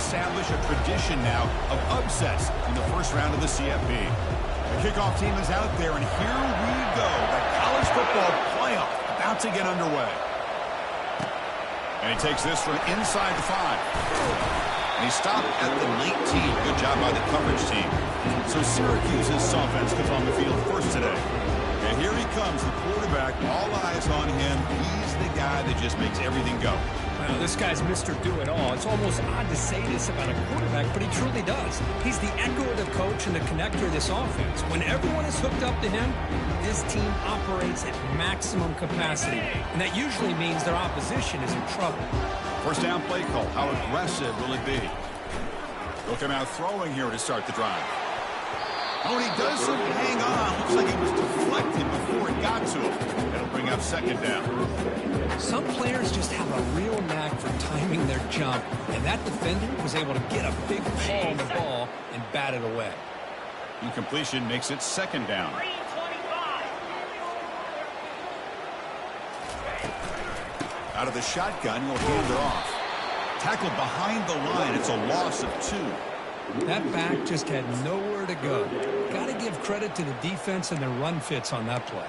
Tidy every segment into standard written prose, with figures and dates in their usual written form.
establish a tradition now of upsets in the first round of the CFP. The kickoff team is out there, and here we go. The college football playoff about to get underway. And he takes this from inside the 5. And he stopped at the 19. Good job by the coverage team. So Syracuse's offense comes on the field first today. And here he comes, the quarterback. All eyes on him. He's the guy that just makes everything go. Well, this guy's Mr. Do-It-All. It's almost odd to say this about a quarterback, but he truly does. He's the echo of the coach and the connector of this offense. When everyone is hooked up to him, this team operates at maximum capacity, and that usually means their opposition is in trouble. First down play call. How aggressive will it be? He'll come out throwing here to start the drive. Oh, and he does some hang on. Looks like it was deflected before it got to him. That'll bring up second down. Some players just have a real knack for timing their jump, and that defender was able to get a big paw on the ball and bat it away. Incompletion makes it second down. Out of the shotgun, he'll hand it off. Tackled behind the line. It's a loss of 2. That back just had nowhere to go. Got to give credit to the defense and their run fits on that play.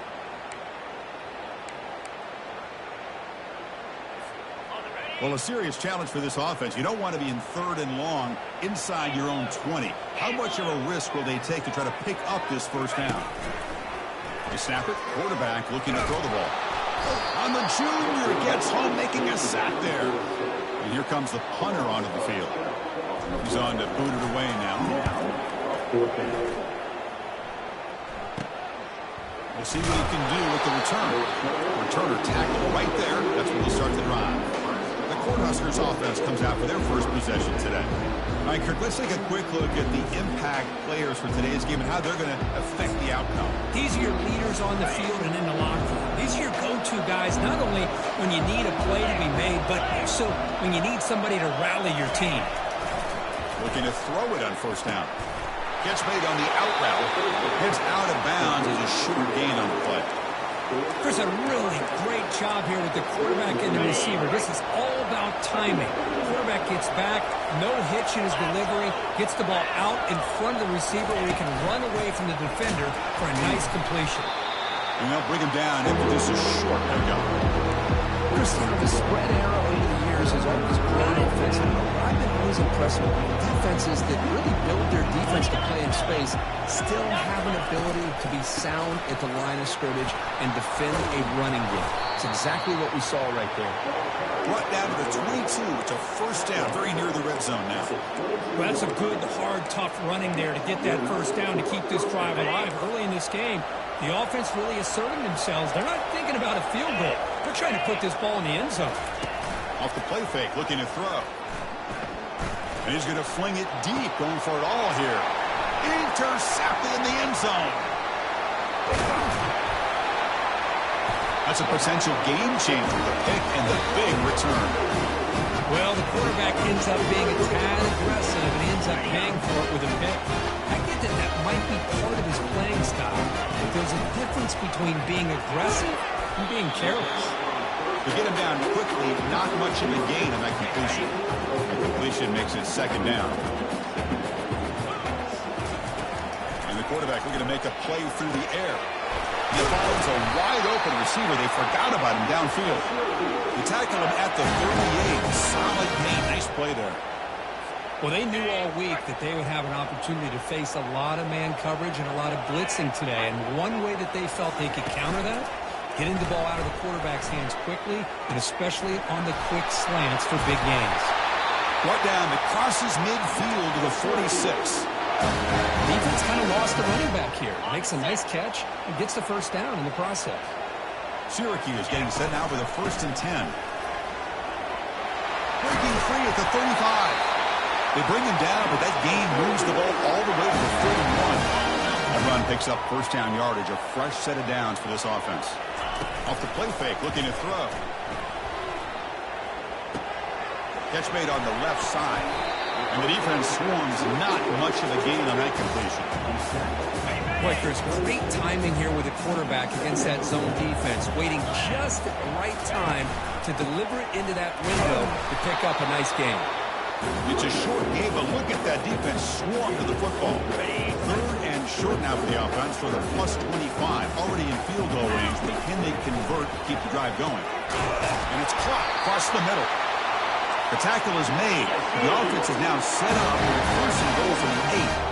Well, a serious challenge for this offense. You don't want to be in 3rd and long inside your own 20. How much of a risk will they take to try to pick up this first down? They snap it. Quarterback looking to throw the ball. On the junior, gets home, making a sack there. And here comes the punter onto the field. He's on to boot it away now. We'll see what he can do with the return. Returner tackled right there. That's when he'll start the drive. The Cornhuskers offense comes out for their first possession today. All right, Kirk, let's take a quick look at the impact players for today's game and how they're going to affect the outcome. These are your leaders on the field and in the locker room. These are your go-to guys, not only when you need a play to be made, but also when you need somebody to rally your team. Looking to throw it on first down. Gets made on the out route. Hits out of bounds as a short gain on the play. There's a really great job here with the quarterback and the receiver. This is all about timing. Quarterback gets back, no hitch in his delivery, gets the ball out in front of the receiver where he can run away from the defender for a nice completion. And they'll bring him down after just a short pickup. The spread arrow over the years has always grown offensively. I've been always impressed with defenses that really build their defense to play in space, still have an ability to be sound at the line of scrimmage and defend a running game. It's exactly what we saw right there. Brought down to the 22. It's a first down, very near the red zone now. Well, that's a good, hard, tough running there to get that first down to keep this drive alive early in this game. The offense really asserting themselves. They're not thinking about a field goal. They're trying to put this ball in the end zone. Off the play fake, looking to throw. And he's going to fling it deep, going for it all here. Intercepted in the end zone. That's a potential game changer, the pick and the big return. Well, the quarterback ends up being a tad aggressive and ends up paying for it with a pick. I get that that might be part of his playing style, but there's a difference between being aggressive and being careless. To get him down quickly, not much of a gain on that completion. The completion makes it second down. And the quarterback looking to make a play through the air. He follows a wide-open receiver. They forgot about him downfield. They tackle him at the 38. Solid gain. Nice play there. Well, they knew all week that they would have an opportunity to face a lot of man coverage and a lot of blitzing today. And one way that they felt they could counter that, getting the ball out of the quarterback's hands quickly, and especially on the quick slants for big gains. Brought down that crosses midfield to the 46. Defense kind of lost the running back here. Makes a nice catch and gets the first down in the process. Syracuse getting set now for the 1st and 10. Breaking free at the 35. They bring him down, but that gain moves the ball all the way to the 41. The run picks up first down yardage, a fresh set of downs for this offense. Off the play fake, looking to throw. Catch made on the left side. And the defense swarms, not much of a gain on that completion. Boy, there's great timing here with the quarterback against that zone defense, waiting just at the right time to deliver it into that window to pick up a nice gain. It's a short game, but look at that defense swarm to the football. 3rd and short now for the offense for the +25. Already in field goal range, but can they convert to keep the drive going? And it's clocked across the middle. The tackle is made. The offense is now set up with a 1st and goal from the 8.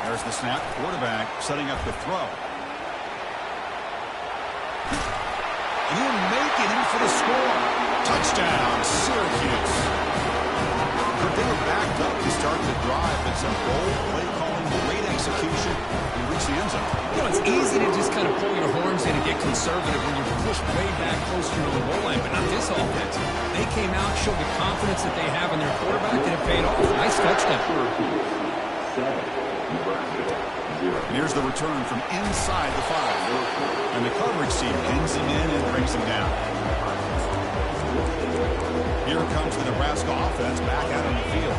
There's the snap. Quarterback setting up the throw. And he'll make it in for the score. Touchdown, Syracuse. But they were backed up to start the drive, but some bold play calling, great execution, and reach the end zone. You know, it's easy to just kind of pull your horns in and get conservative when you're pushed way back close to your own goal line, but not this offense. They came out, showed the confidence that they have in their quarterback, and it paid off. Nice touchdown. And here's the return from inside the 5. And the coverage team pins him in and brings him down. Here comes the Nebraska offense back out on the field.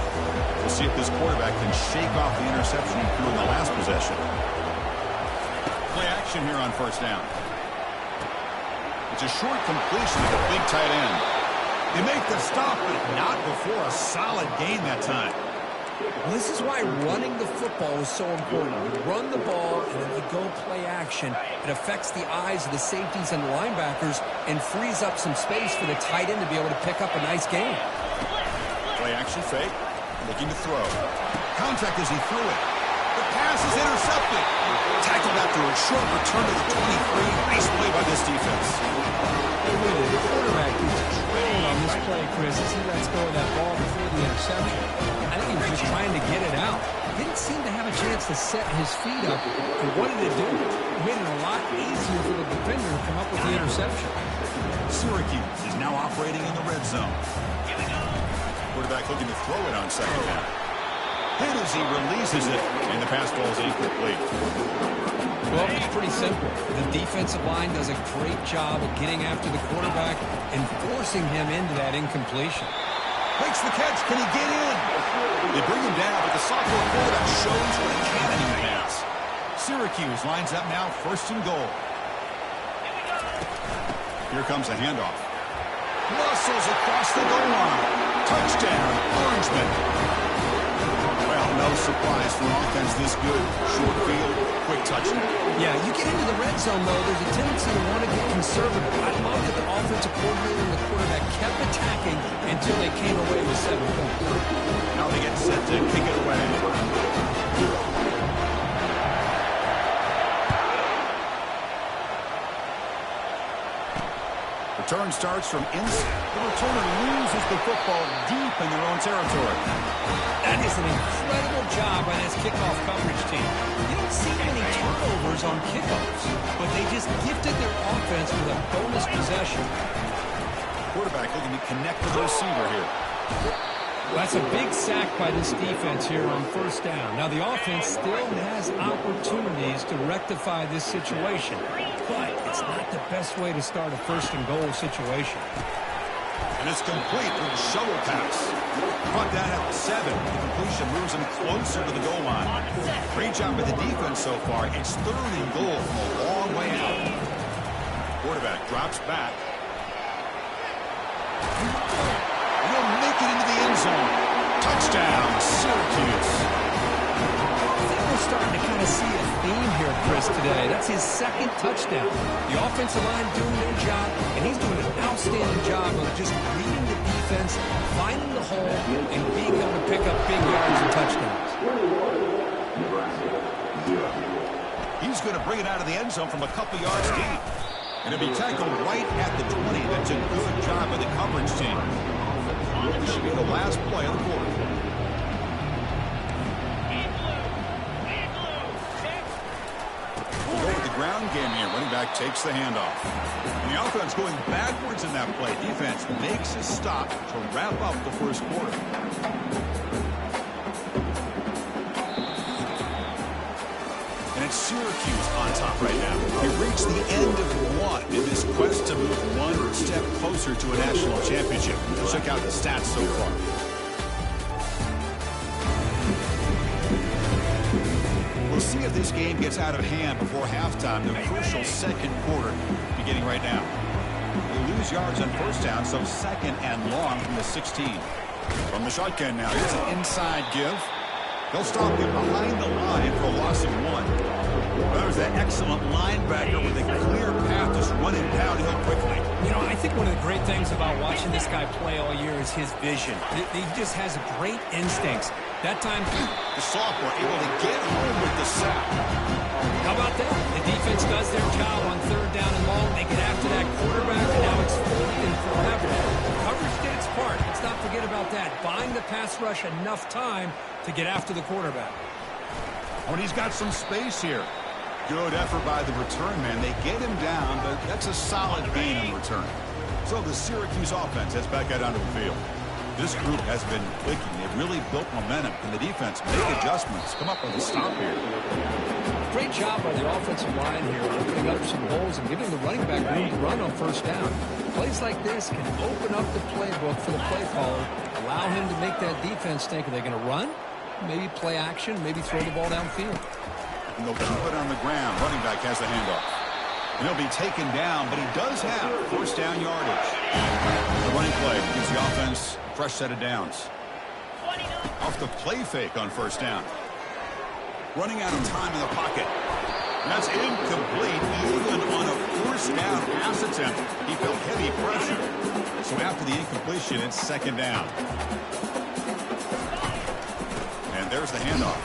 We'll see if this quarterback can shake off the interception he threw in the last possession. Play action here on 1st down. It's a short completion of a big tight end. They make the stop, but not before a solid gain that time. Well, this is why running the football is so important. You run the ball, and then you go play action. It affects the eyes of the safeties and the linebackers and frees up some space for the tight end to be able to pick up a nice gain. Play action fake. Looking to throw. Contact as he threw it. The pass is intercepted. Tackled after a short return to the 23. Nice play by this defense. The quarterback is trained on this play, Chris, as he lets go of that ball before the interception. I think he was just trying to get it out. Didn't seem to have a chance to set his feet up. And what did it do? It made it a lot easier for the defender to come up with the interception. Syracuse is now operating in the red zone. Quarterback looking to throw it on 2nd down. Hit as he releases it, and the pass ball is incomplete. Well, it's pretty simple. The defensive line does a great job of getting after the quarterback and forcing him into that incompletion. Makes the catch. Can he get in? They bring him down, but the sophomore quarterback shows what a cannon he has. Syracuse lines up now 1st and goal. Here comes a handoff. Muscles across the goal line. Touchdown, Orangemen. Well, no surprise for an offense this good. Short field, quick touchdown. Yeah, you get into the red zone, though, there's a tendency to want to get conservative. I love that the offensive coordinator and the quarterback kept attacking until they came away with 7 points. Now they get set to kick it away. Return starts from inside. The returner loses the football deep in their own territory. That is an incredible job by this kickoff coverage team. You don't see many turnovers on kickoffs, but they just gifted their offense with a bonus possession. Quarterback looking to connect with the receiver here. Well, that's a big sack by this defense here on 1st down. Now, the offense still has opportunities to rectify this situation, but it's not the best way to start a 1st and goal situation. And it's complete with a shovel pass. Brought down at the 7. The completion moves him closer to the goal line. Great job by the defense so far. It's 3rd and goal from a long way out. Quarterback drops back. He'll make it into the end zone. Touchdown, Syracuse. I think we're starting to kind of see a theme here, Chris, today. That's his 2nd touchdown. The offensive line doing their job, and he's doing an outstanding job of just reading the defense, finding the hole, and being able to pick up big yards and touchdowns. He's going to bring it out of the end zone from a couple yards deep. And it'll be tackled right at the 20. That's a good job by the coverage team. This should be the last play of the quarter. We'll go with the ground game here. Running back takes the handoff. And the offense going backwards in that play. Defense makes a stop to wrap up the 1st quarter. And it's Syracuse on top right now. We reached the end of 1 in this quest to move 1 step closer to a national championship. Check out the stats so far. We'll see if this game gets out of hand before halftime. The crucial 2nd quarter beginning right now. They lose yards on first down, so second and long from the 16. From the shotgun now, here's an inside give. They'll stop him behind the line for a loss of 1. That was that excellent linebacker with a clear path just running downhill quickly. You know, I think one of the great things about watching this guy play all year is his vision. He just has great instincts. That time, the sophomore able to get home with the sack. How about that? The defense does their job on third down and long. They get after that quarterback, and now it's fourth and forever. Coverage did its part. Let's not forget about that. Buying the pass rush enough time to get after the quarterback. When he's got some space here. Good effort by the return man. They get him down, but that's a solid gain on return. So the Syracuse offense heads back out onto the field. This group has been clicking. They've really built momentum. Can the defense make adjustments? Come up with a stop here. Great job by the offensive line here, opening up some holes and giving the running back room to run on first down. Plays like this can open up the playbook for the play caller, allow him to make that defense think, are they going to run? Maybe play action, maybe throw the ball downfield. And they'll keep it on the ground. Running back has the handoff. And he'll be taken down, but he does have first down yardage. The running play gives the offense a fresh set of downs. Off the play fake on first down. Running out of time in the pocket. And that's incomplete. Even on a first down pass attempt, he felt heavy pressure. So after the incompletion, it's second down. And there's the handoff.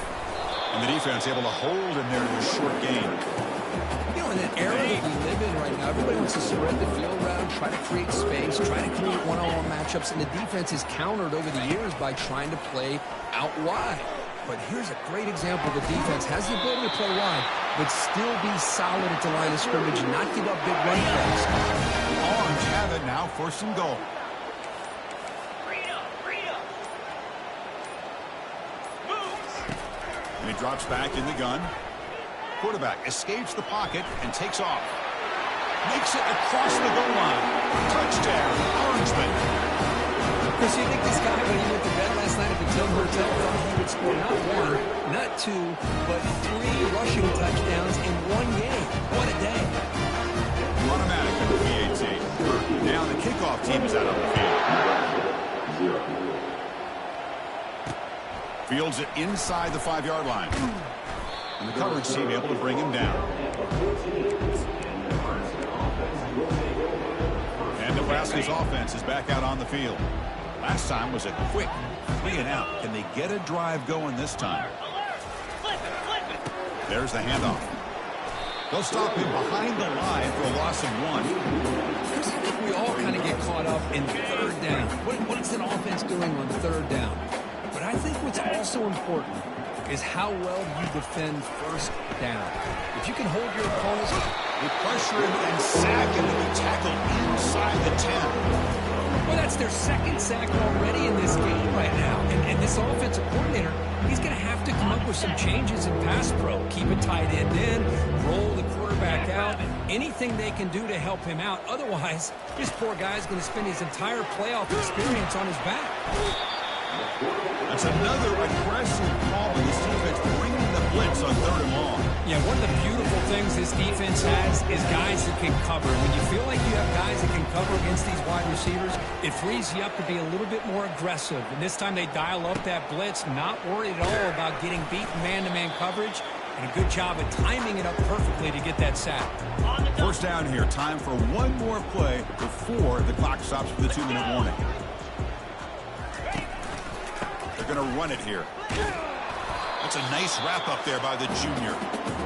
And the defense able to hold him there to a short gain. You know, in an era that we live in right now, everybody wants to spread the field around, try to create space, try to create one-on-one matchups, and the defense is countered over the years by trying to play out wide. But here's a great example. The defense has the ability to play wide, but still be solid at the line of scrimmage and not give up big run plays. Orange have it now, first and goal. And he drops back in the gun. Quarterback escapes the pocket and takes off. Makes it across the goal line. Touchdown, Orangeman. Chris, you think this guy, when he went to bed last night at the Tilton Hotel, thought he would score not one, not two, but 3 rushing touchdowns in one game. What a day. Automatic in the PAT. Now the kickoff team is out on the field. Fields it inside the 5-yard line. And the coverage team able to bring him down. And Nebraska's offense is back out on the field. Last time was a quick 3 and out. Can they get a drive going this time? There's the handoff. They'll stop him behind the line for a loss of 1. Chris, I think we all kind of get caught up in third down. What's an offense doing on third down? But I think what's also important is how well you defend first down. If you can hold your opponents, they pressure him and sack him to be tackled inside the 10. Well, that's their second sack already in this game right now. And this offensive coordinator, he's going to have to come up with some changes in pass pro. Keep a tight end in, roll the quarterback out, anything they can do to help him out. Otherwise, this poor guy's going to spend his entire playoff experience on his back. That's another aggressive call by this defense, bringing the blitz on third and long. Yeah, one of the beautiful things this defense has is guys who can cover. When you feel like you have guys that can cover against these wide receivers, it frees you up to be a little bit more aggressive. And this time they dial up that blitz, not worried at all about getting beat man-to-man coverage, and a good job of timing it up perfectly to get that sack. First down here, time for one more play before the clock stops for the 2-minute warning. They're going to run it here. That's a nice wrap up there by the junior.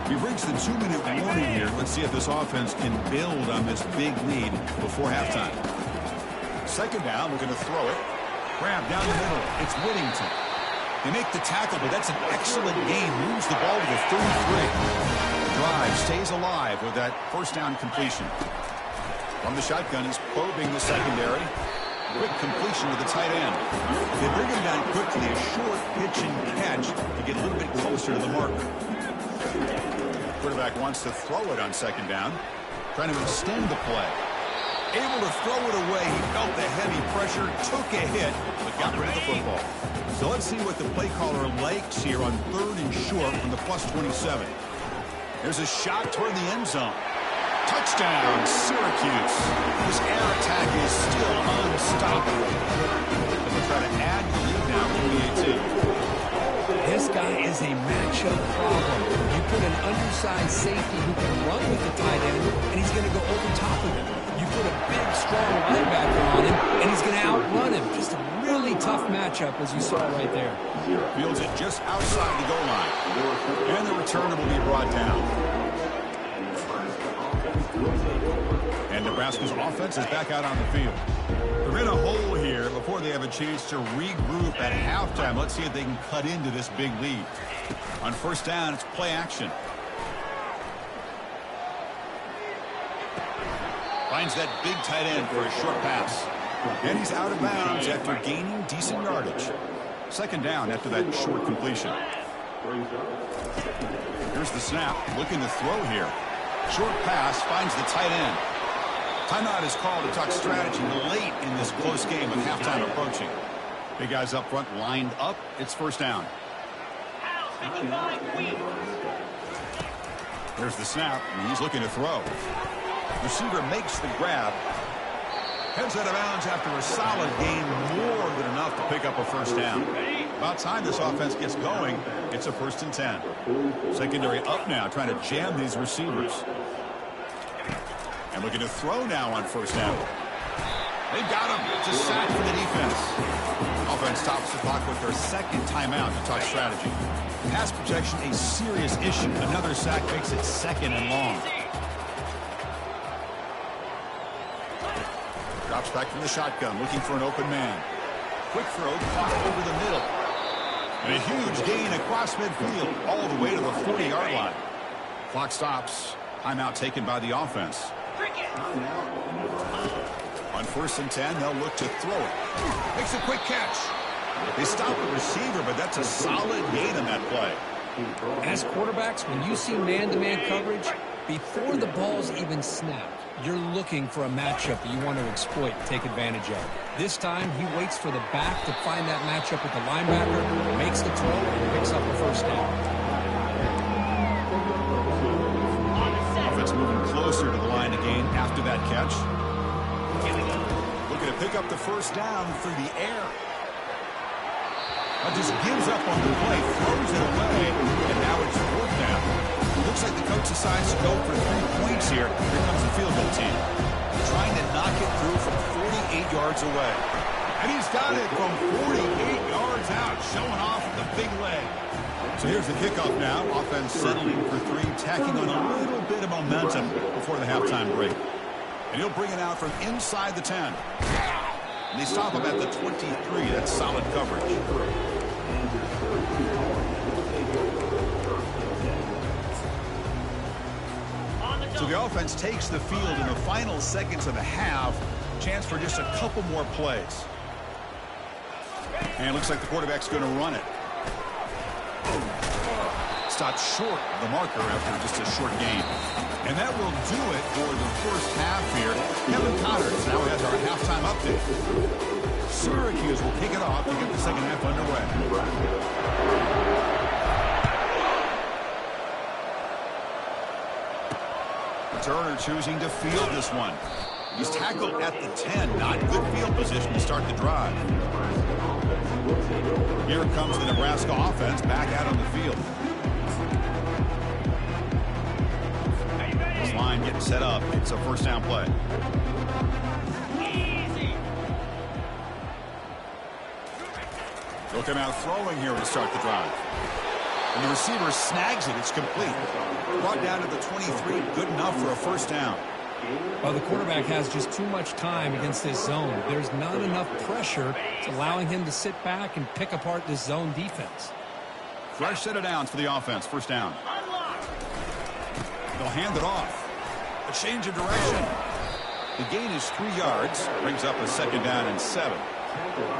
We've reached the 2-minute warning here. Let's see if this offense can build on this big lead before halftime. Second down, we're going to throw it. Grab down the middle. It's Whittington. They make the tackle, but that's an excellent gain. Moves the ball to the 33. Drive stays alive with that first down completion. From the shotgun, he's probing the secondary. Quick completion to the tight end. They bring him down quickly, a short pitch and catch to get a little bit closer to the marker. Quarterback wants to throw it on second down, trying to extend the play. Able to throw it away. He felt the heavy pressure, took a hit, but got rid of the football. So let's see what the play caller likes here on third and short from the +27. There's a shot toward the end zone. Touchdown, Syracuse. This air attack is still unstoppable. They'll try to add the lead now to the 18. This guy is a matchup problem. You put an undersized safety who can run with the tight end, and he's going to go over top of him. You put a big, strong linebacker on him, and he's going to outrun him. Just a really tough matchup, as you saw right there. Fields it just outside the goal line. And the returner will be brought down. And Nebraska's offense is back out on the field. They're in a hole here before they have a chance to regroup at halftime. Let's see if they can cut into this big lead. On first down, it's play action. Finds that big tight end for a short pass. And he's out of bounds after gaining decent yardage. Second down after that short completion. Here's the snap. Looking to throw here. Short pass finds the tight end. Timeout is called to talk strategy late in this close game with halftime approaching. Big guys up front lined up. It's first down. There's the snap, and he's looking to throw. Receiver makes the grab. Heads out of bounds after a solid gain, more than enough to pick up a first down. About time this offense gets going. It's a 1st and 10. Secondary up now, trying to jam these receivers. And looking to throw now on first down. They've got him. It's a sack for the defense. Offense stops the clock with their second timeout to talk strategy. Pass protection, a serious issue. Another sack makes it 2nd and long. Drops back from the shotgun, looking for an open man. Quick throw, caught over the middle. And a huge gain across midfield, all the way to the 40-yard line. Clock stops. Timeout taken by the offense. On 1st and 10, they'll look to throw it. Makes a quick catch. They stop the receiver, but that's a solid gain on that play. As quarterbacks, when you see man-to-man coverage, before the ball's even snapped, you're looking for a matchup that you want to exploit, take advantage of. This time, he waits for the back to find that matchup with the linebacker, makes the throw, and picks up the first down. Offense moving closer to the line again after that catch. Looking to pick up the first down through the air. Just gives up on the play, throws it away, and now it's 4th down. Looks like the coach decides to go for 3 points here. Here comes the field goal team. Trying to knock it through from 48 yards away. And he's got it from 48 yards out, showing off the big leg. So here's the kickoff now. Offense settling for 3, tacking on a little bit of momentum before the halftime break. And he'll bring it out from inside the 10. And they stop him at the 23. That's solid coverage. So the offense takes the field in the final seconds of the half. Chance for just a couple more plays. And it looks like the quarterback's going to run it. Stopped short of the marker after just a short gain. And that will do it for the first half here. Kevin Connors now has our halftime update. Syracuse will kick it off to get the second half underway. Turner choosing to field this one. He's tackled at the 10. Not good field position to start the drive. Here comes the Nebraska offense back out on the field. This line getting set up. It's a first down play. They'll come out throwing here to start the drive. And the receiver snags it. It's complete. Brought down to the 23. Good enough for a first down. Well, the quarterback has just too much time against this zone. There's not enough pressure. It's allowing him to sit back and pick apart this zone defense. Fresh set of downs for the offense. First down. They'll hand it off. A change of direction. The gain is 3 yards. Brings up a second down and 7.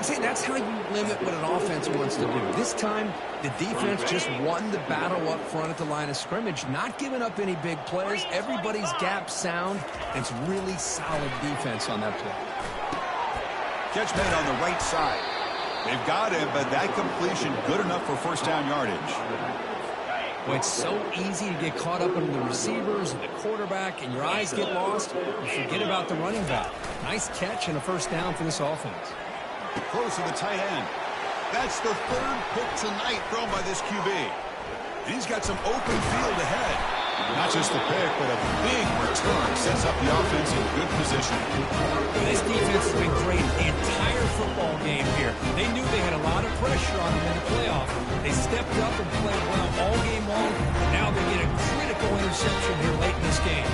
See, that's how you limit what an offense wants to do. This time, the defense just won the battle up front at the line of scrimmage, not giving up any big plays. Everybody's gap sound. It's really solid defense on that play. Catch made on the right side. They've got him, but that completion good enough for first down yardage. Well, it's so easy to get caught up in the receivers and the quarterback, and your eyes get lost. You forget about the running back. Nice catch and a first down for this offense. Close to the tight end. That's the third pick tonight thrown by this QB. And he's got some open field ahead. Not just the pick, but a big return sets up the offense in good position. This defense has been great the entire football game here. They knew they had a lot of pressure on them in the playoff. They stepped up and played well all game long, and now they get a critical interception here late in this game.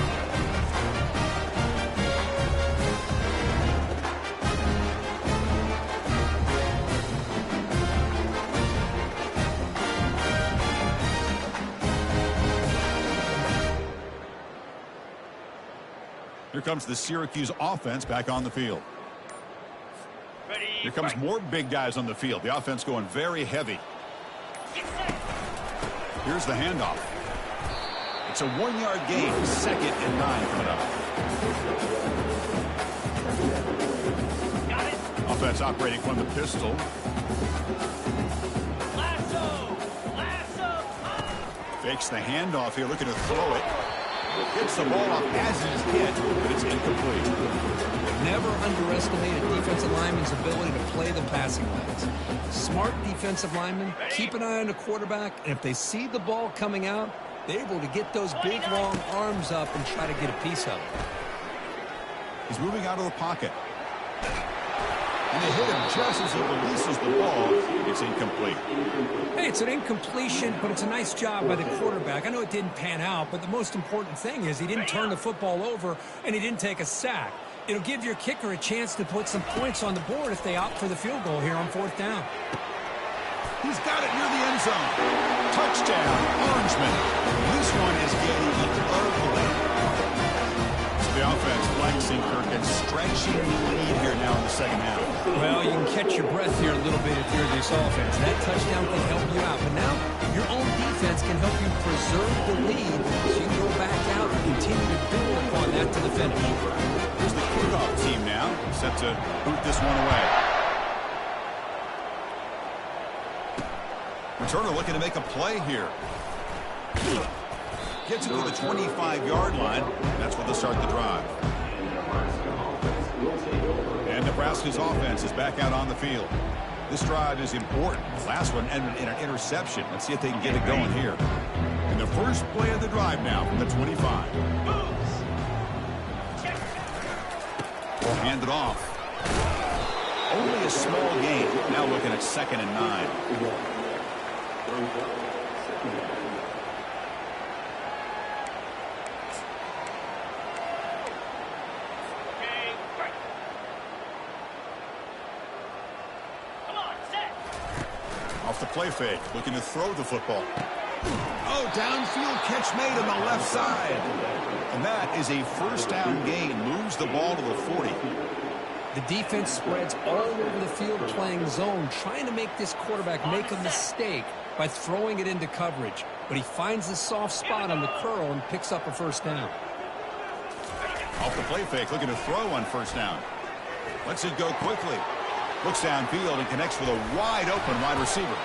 Here comes the Syracuse offense back on the field. Here comes more big guys on the field. The offense going very heavy. Here's the handoff. It's a 1-yard gain. 2nd and 9 coming up. Offense operating from the pistol. Fakes the handoff here, looking to throw it. Gets the ball off as he's hit, but it's incomplete. Never underestimate a defensive lineman's ability to play the passing lanes. Smart defensive linemen keep an eye on the quarterback, and if they see the ball coming out, they're able to get those big, long arms up and try to get a piece of it. He's moving out of the pocket. And they hit him just as he releases the ball. It's incomplete. Hey, it's an incompletion, but it's a nice job by the quarterback. I know it didn't pan out, but the most important thing is he didn't turn the football over and he didn't take a sack. It'll give your kicker a chance to put some points on the board if they opt for the field goal here on 4th down. He's got it near the end zone. Touchdown, Orangeman. This one is getting ugly. The offense flexing Kirk and stretching the lead here now in the 2nd half. Well, you can catch your breath here a little bit if you're this offense. That touchdown can help you out. But now your own defense can help you preserve the lead so you can go back out and continue to build upon that to the finish. Here's the kickoff team now, set to boot this one away. Returner looking to make a play here. Gets it to the 25-yard line. That's where they'll start the drive. And Nebraska's offense is back out on the field. This drive is important. The last one ended in an interception. Let's see if they can get it going here. And the first play of the drive now from the 25. Hand it off. Only a small gain. Now looking at 2nd and 9. Off the play fake, looking to throw the football. Oh, downfield catch made on the left side. And that is a first down gain. Moves the ball to the 40. The defense spreads all over the field playing zone, trying to make this quarterback make a mistake by throwing it into coverage. But he finds the soft spot on the curl and picks up a first down. Off the play fake, looking to throw on first down. Lets it go quickly. Looks downfield and connects with a wide-open wide receiver.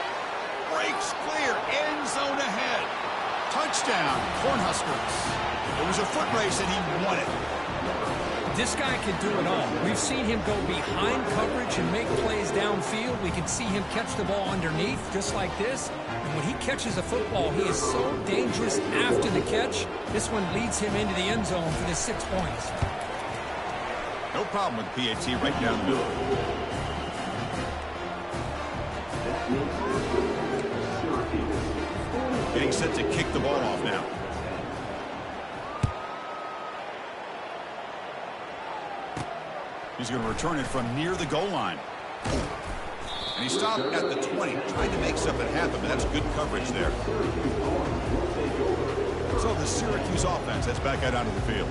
Breaks clear, end zone ahead. Touchdown, Cornhuskers. It was a foot race and he won it. This guy can do it all. We've seen him go behind coverage and make plays downfield. We can see him catch the ball underneath, just like this. And when he catches a football, he is so dangerous after the catch. This one leads him into the end zone for the 6 points. No problem with PAT right down the middle. Getting set to kick the ball off now. He's going to return it from near the goal line. And he stopped at the 20, trying to make something happen, but that's good coverage there. So the Syracuse offense heads back out onto the field.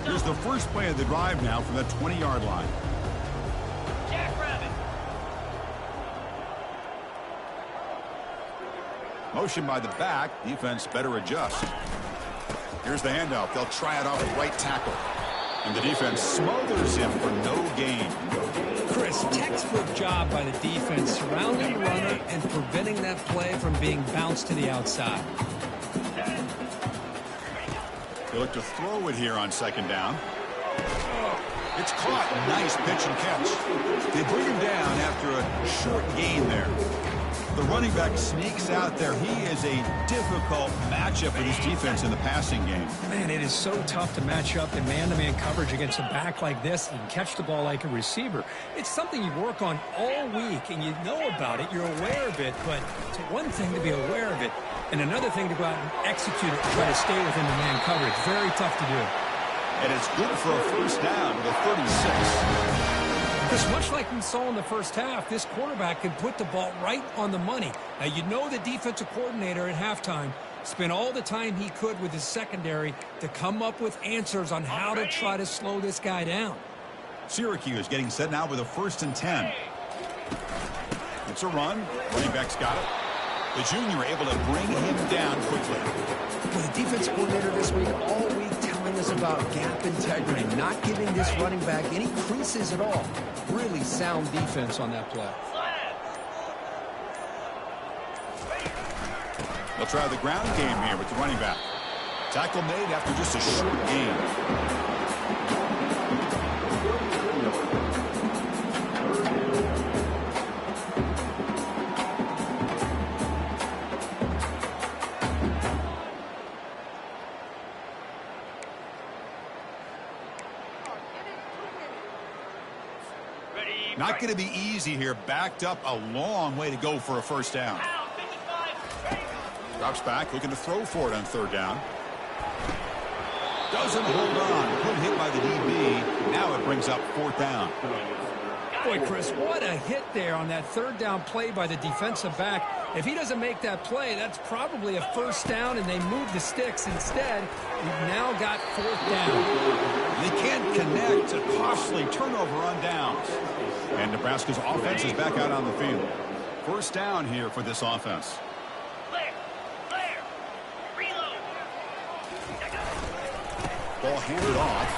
Here's the first play of the drive now from the 20-yard line. Motion by the back. Defense better adjust. Here's the handoff. They'll try it off the right tackle. And the defense smothers him for no gain. Chris, text good job by the defense surrounding the runner and preventing that play from being bounced to the outside. They look to throw it here on second down. It's caught. Nice pitch and catch. They bring him down after a short gain there. The running back sneaks out there. He is a difficult matchup for this defense in the passing game. Man, it is so tough to match up in man-to-man coverage against a back like this and catch the ball like a receiver. It's something you work on all week, and you know about it. You're aware of it, but it's one thing to be aware of it, and another thing to go out and execute it and try to stay within the man coverage. Very tough to do. And it's good for a first down with a 36. Because much like we saw in the first half, this quarterback can put the ball right on the money. Now, you know the defensive coordinator at halftime spent all the time he could with his secondary to come up with answers on how to try to slow this guy down. Syracuse getting set now with a 1st and 10. It's a run. Running back's got it. The junior able to bring him down quickly. Well, the defense coordinator this week, all week, telling us about gap integrity, not giving this running back any creases at all. Really sound defense on that play. They'll try the ground game here with the running back. Tackle made after just a short gain. Not going to be easy here. Backed up a long way to go for a first down. Drops back, looking to throw for it on 3rd down. Doesn't hold on. Good hit by the DB. Now it brings up 4th down. Boy, Chris, what a hit there on that 3rd down play by the defensive back. If he doesn't make that play, that's probably a first down, and they move the sticks. Instead, we've now got 4th down. They can't connect. A costly turnover on downs. And Nebraska's offense is back out on the field. First down here for this offense. Ball handed off.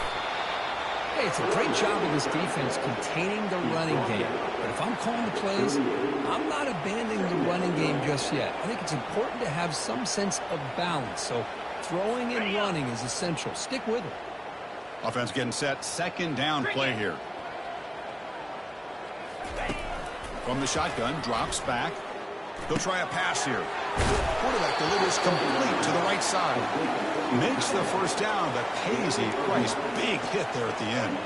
Hey, it's a great job of this defense containing the running game. But if I'm calling the plays, I'm not abandoning the running game just yet. I think it's important to have some sense of balance. So throwing and running is essential. Stick with it. Offense getting set. 2nd down play here. From the shotgun, drops back. He'll try a pass here. Quarterback delivers complete to the right side. Makes the first down, but pays a price. Big hit there at the end.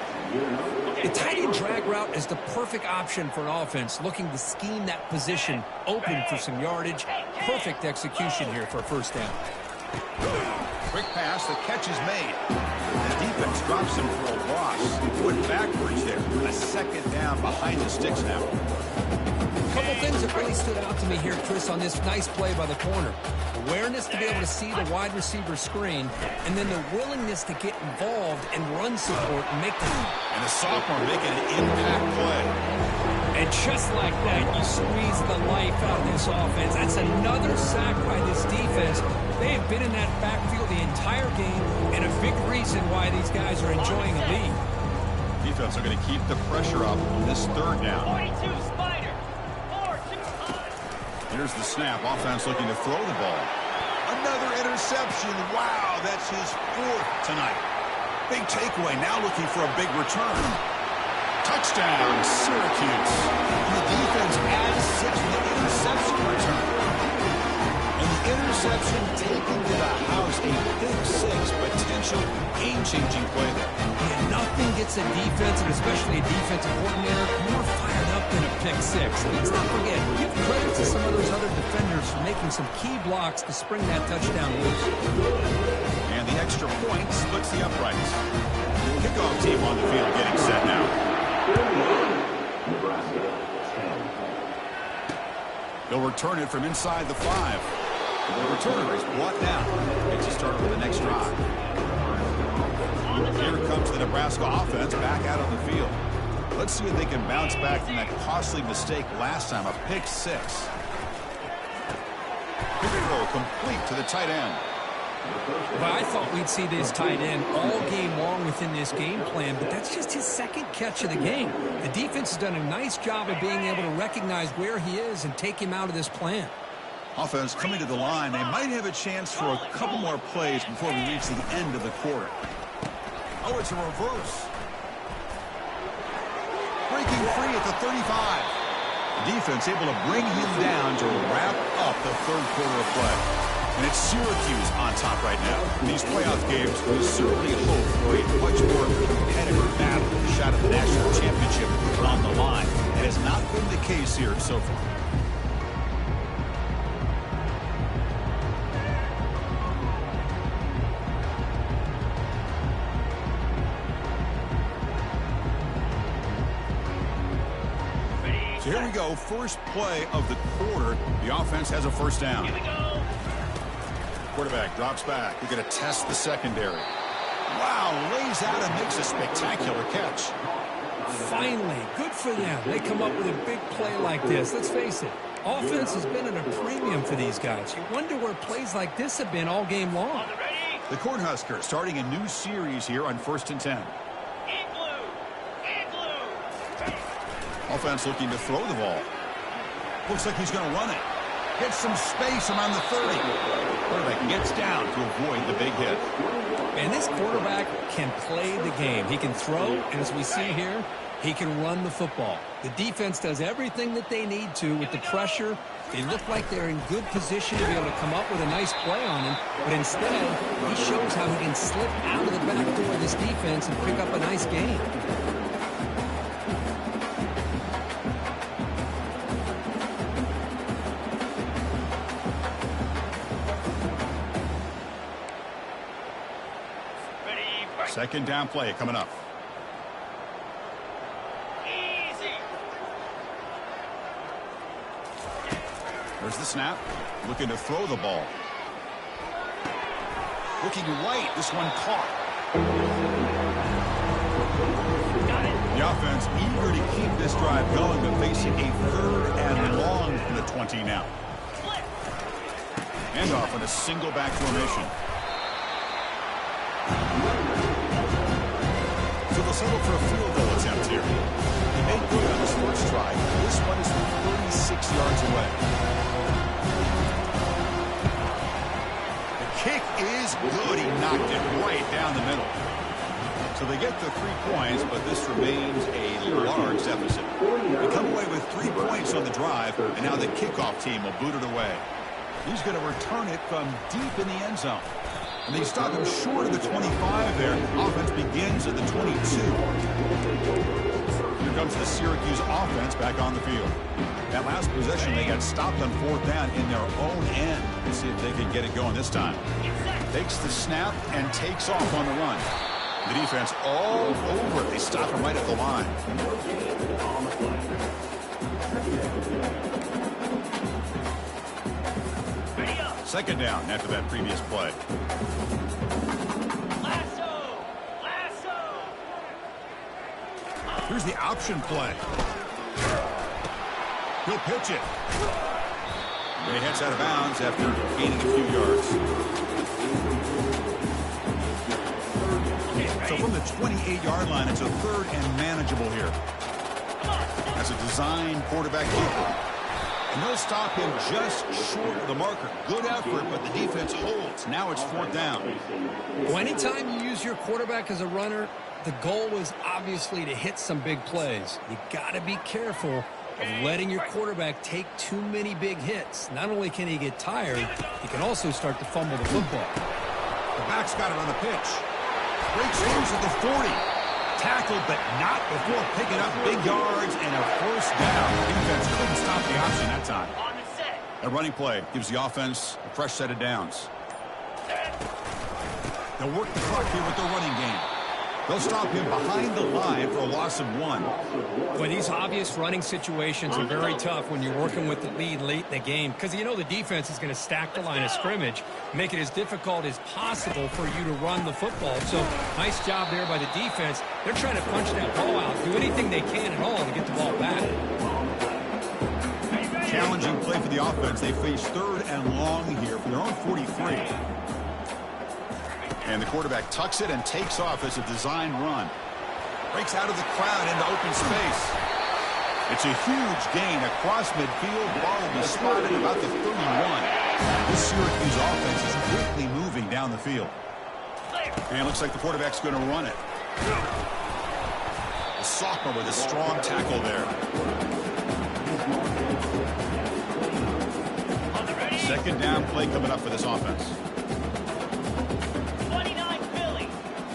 The tight end drag route is the perfect option for an offense looking to scheme that position open for some yardage. Perfect execution here for a first down. Quick pass, the catch is made. The defense drops him for a loss. Went backwards there. A 2nd down behind the sticks now. A couple things that really stood out to me here, Chris, on this nice play by the corner. Awareness to be able to see the wide receiver screen, and then the willingness to get involved and run support and make the... And the sophomore making an impact play. And just like that, you squeeze the life out of this offense. That's another sack by this defense. They have been in that backfield the entire game, and a big reason why these guys are enjoying a lead. Defense are going to keep the pressure up on this 3rd down. 42 Spider. 4-2. Here's the snap. Offense looking to throw the ball. Another interception. Wow, that's his 4th tonight. Big takeaway. Now looking for a big return. Touchdown, Syracuse. And the defense adds 6 with an interception return. And the interception taken to the house. A big 6 potential game-changing play there. And nothing gets a defense, and especially a defensive coordinator, more fired up than a pick 6. Let's not forget, give credit to some of those other defenders for making some key blocks to spring that touchdown loose. And the extra point splits the uprights. Kickoff team on the field getting set now. Nebraska 10. They'll return it from inside the 5. The returner is brought down. Makes a start with the next drive. Here comes the Nebraska offense back out on the field. Let's see if they can bounce back from that costly mistake last time, a pick 6. Here we go, complete to the tight end. Well, I thought we'd see this tight end all game long within this game plan, but that's just his second catch of the game. The defense has done a nice job of being able to recognize where he is and take him out of this plan. Offense coming to the line. They might have a chance for a couple more plays before we reach the end of the quarter. Oh, it's a reverse. Breaking free at the 35. The defense able to bring him down to wrap up the third quarter of play. And it's Syracuse on top right now. In these playoff games, we certainly hope for a much more competitive battle. The shot at the national championship on the line. That has not been the case here so far. So here we go, first play of the quarter. The offense has a first down. Here we go. Quarterback drops back. We're going to test the secondary. Wow, lays out and makes a spectacular catch. Finally, good for them. They come up with a big play like this. Let's face it, offense has been at a premium for these guys. You wonder where plays like this have been all game long. The Cornhuskers starting a new series here on 1st and 10. Offense looking to throw the ball. Looks like he's going to run it. Gets some space around the 30. Quarterback gets down to avoid the big hit. And this quarterback can play the game. He can throw, and as we see here, he can run the football. The defense does everything that they need to with the pressure. They look like they're in good position to be able to come up with a nice play on him, but instead, he shows how he can slip out of the back door of this defense and pick up a nice gain. Second down play coming up. Easy. There's the snap. Looking to throw the ball. Looking right. This one caught. Got it. The offense eager to keep this drive going, but facing a third and long from the 20 now. Handoff on a single back formation. So they'll settle for a field goal attempt here. He made good on his first try. This one is 36 yards away. The kick is good. He knocked it right down the middle. So they get the 3 points, but this remains a large deficit. They come away with 3 points on the drive, and now the kickoff team will boot it away. He's going to return it from deep in the end zone. And they stop him short of the 25 there. Offense begins at the 22. Here comes the Syracuse offense back on the field. That last possession, they got stopped on 4th down in their own end. Let's see if they can get it going this time. Takes the snap and takes off on the run. The defense all over it. They stop him right at the line. Second down after that previous play. Here's the option play. He'll pitch it. And he heads out of bounds after gaining a few yards. So from the 28-yard line, it's a third and manageable here. As a design quarterback keeper. And they'll stop him just short of the marker. Good effort, but the defense holds. Now it's 4th down. Well, anytime you use your quarterback as a runner, the goal is obviously to hit some big plays. You got to be careful of letting your quarterback take too many big hits. Not only can he get tired, he can also start to fumble the football. The back's got it on the pitch. Breaks loose at the 40. Tackled, but not before picking up big yards and a first down. Defense couldn't stop the option that time. A running play gives the offense a fresh set of downs. They'll work the clock here with their running game. They'll stop him behind the line for a loss of 1. Well, these obvious running situations are very tough when you're working with the lead late in the game because you know the defense is going to stack the line of scrimmage, make it as difficult as possible for you to run the football. So nice job there by the defense. They're trying to punch that ball out, do anything they can at all to get the ball back. Challenging play for the offense. They face 3rd and long here from their own 43. And the quarterback tucks it and takes off as a design run. Breaks out of the crowd into open space. It's a huge gain across midfield. Ball will be spotted about the 31. This Syracuse offense is quickly moving down the field. And it looks like the quarterback's going to run it. The sophomore with a strong tackle there. Second down play coming up for this offense. 29 Philly.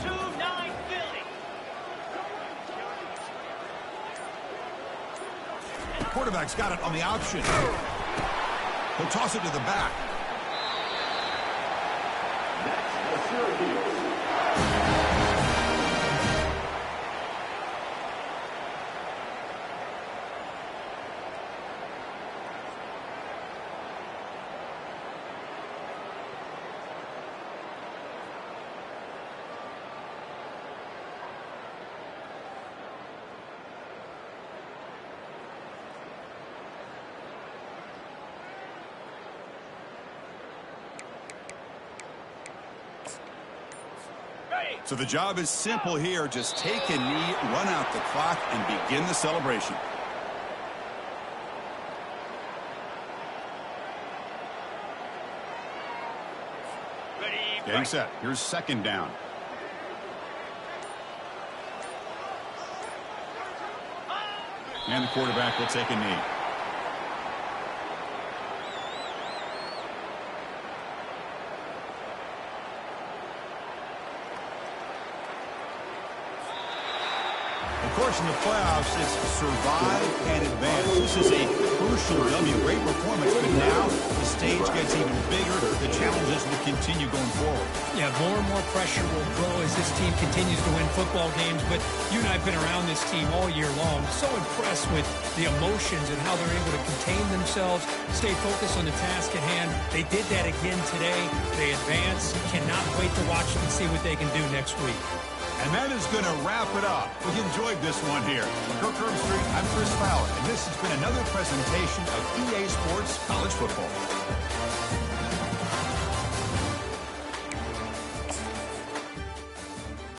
2-9 Philly. The quarterback's got it on the option. He'll toss it to the back. So the job is simple here. Just take a knee, run out the clock, and begin the celebration. Getting set. Here's second down. And the quarterback will take a knee. Of course, in the playoffs, it's survive and advance. This is a crucial W. Great performance, but now the stage gets even bigger. The challenges will continue going forward. Yeah, more and more pressure will grow as this team continues to win football games. But you and I have been around this team all year long. So impressed with the emotions and how they're able to contain themselves, stay focused on the task at hand. They did that again today. They advance. Cannot wait to watch them and see what they can do next week. And that is going to wrap it up. We enjoyed this one here. From Kirk Street, I'm Chris Fowler, and this has been another presentation of EA Sports College Football.